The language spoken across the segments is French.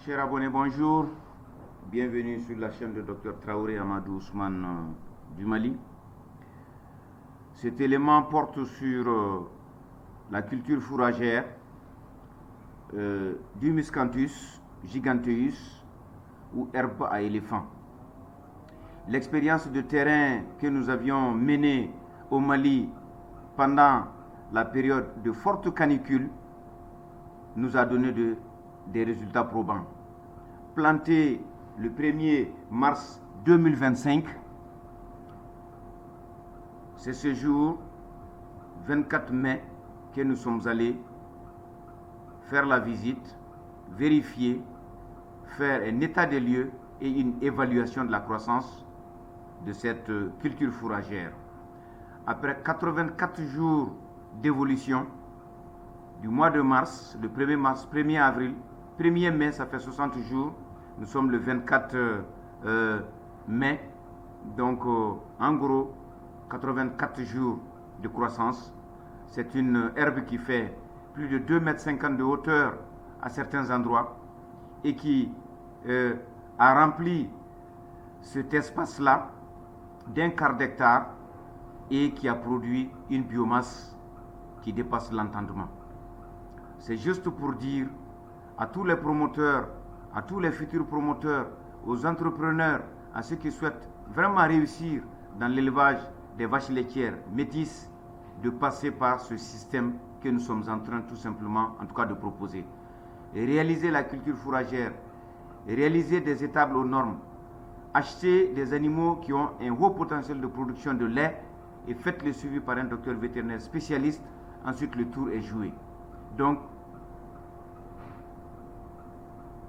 Chers abonnés, bonjour. Bienvenue sur la chaîne de Dr Traoré Amadou Ousmane du Mali. Cet élément porte sur la culture fourragère du Miscanthus giganteus ou herbe à éléphant. L'expérience de terrain que nous avions menée au Mali pendant la période de forte canicule nous a donné des résultats probants. Planté le 1er mars 2025, c'est ce jour, 24 mai, que nous sommes allés faire la visite, vérifier, faire un état des lieux et une évaluation de la croissance de cette culture fourragère. Après 84 jours d'évolution, du mois de mars, le 1er mars, 1er avril, 1er mai, ça fait 60 jours, nous sommes le 24 mai, donc en gros, 84 jours de croissance. C'est une herbe qui fait plus de 2,50 m de hauteur à certains endroits et qui a rempli cet espace-là d'un quart d'hectare et qui a produit une biomasse qui dépasse l'entendement. C'est juste pour dire à tous les promoteurs, à tous les futurs promoteurs, aux entrepreneurs, à ceux qui souhaitent vraiment réussir dans l'élevage des vaches laitières métisses, de passer par ce système que nous sommes en train tout simplement, en tout cas, de proposer. Et réaliser la culture fourragère, réaliser des étables aux normes, acheter des animaux qui ont un haut potentiel de production de lait et faites le suivi par un docteur vétérinaire spécialiste. Ensuite, le tour est joué. Donc,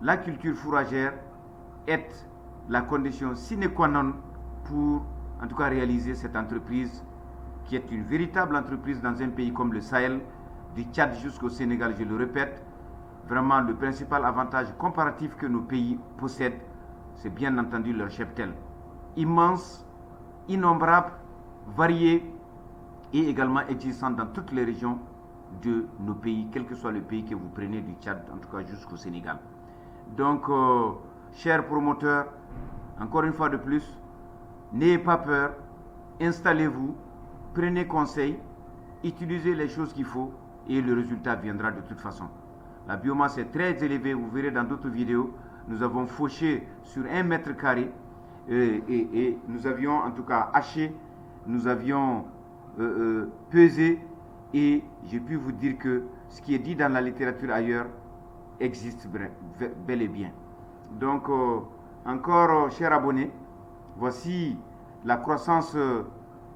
la culture fourragère est la condition sine qua non pour, en tout cas, réaliser cette entreprise qui est une véritable entreprise dans un pays comme le Sahel, du Tchad jusqu'au Sénégal, je le répète. Vraiment, le principal avantage comparatif que nos pays possèdent, c'est bien entendu leur cheptel. Immense, innombrable, varié et également existant dans toutes les régions de nos pays, quel que soit le pays que vous prenez du Tchad, en tout cas jusqu'au Sénégal. Donc, chers promoteurs, encore une fois de plus, n'ayez pas peur, installez-vous, prenez conseil, utilisez les choses qu'il faut et le résultat viendra de toute façon. La biomasse est très élevée, vous verrez dans d'autres vidéos, nous avons fauché sur 1 mètre carré et nous avions en tout cas haché, nous avions pesé et j'ai pu vous dire que ce qui est dit dans la littérature ailleurs existe bel et bien. Donc, encore, chers abonnés, voici la croissance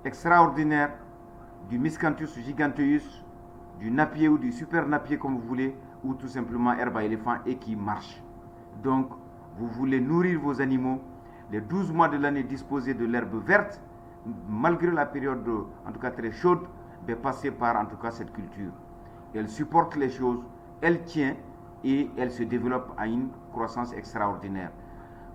extraordinaire du Miscanthus giganteus, du napier ou du super napier comme vous voulez, ou tout simplement herbe à éléphant et qui marche. Donc, vous voulez nourrir vos animaux, les 12 mois de l'année disposer de l'herbe verte, malgré la période, en tout cas très chaude, de passer par en tout cas cette culture. Elle supporte les choses, elle tient et elle se développe à une croissance extraordinaire.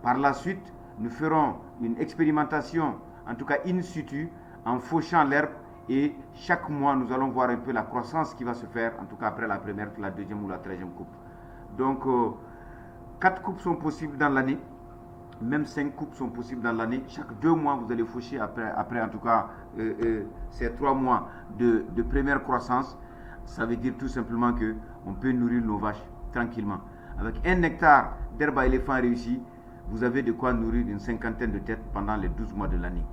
Par la suite, nous ferons une expérimentation, en tout cas in situ, en fauchant l'herbe et chaque mois, nous allons voir un peu la croissance qui va se faire, en tout cas après la première, la deuxième ou la 13e coupe. Donc, 4 coupes sont possibles dans l'année, même 5 coupes sont possibles dans l'année. Chaque 2 mois, vous allez faucher après en tout cas, ces 3 mois de première croissance. Ça veut dire tout simplement qu'on peut nourrir nos vaches tranquillement. Avec 1 hectare d'herbe à éléphant réussi, vous avez de quoi nourrir une 50aine de têtes pendant les 12 mois de l'année.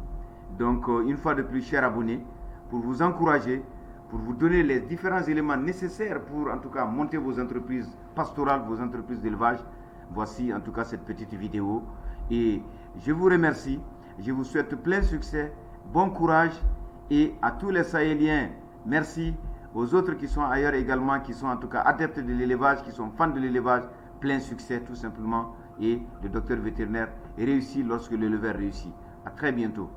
Donc, une fois de plus, chers abonnés, pour vous encourager, pour vous donner les différents éléments nécessaires pour, en tout cas, monter vos entreprises pastorales, vos entreprises d'élevage, voici, en tout cas, cette petite vidéo. Et je vous remercie, je vous souhaite plein succès, bon courage, et à tous les Sahéliens, merci. Aux autres qui sont ailleurs également, qui sont en tout cas adeptes de l'élevage, qui sont fans de l'élevage, plein succès tout simplement. Et le docteur vétérinaire réussit lorsque l'éleveur réussit. À très bientôt.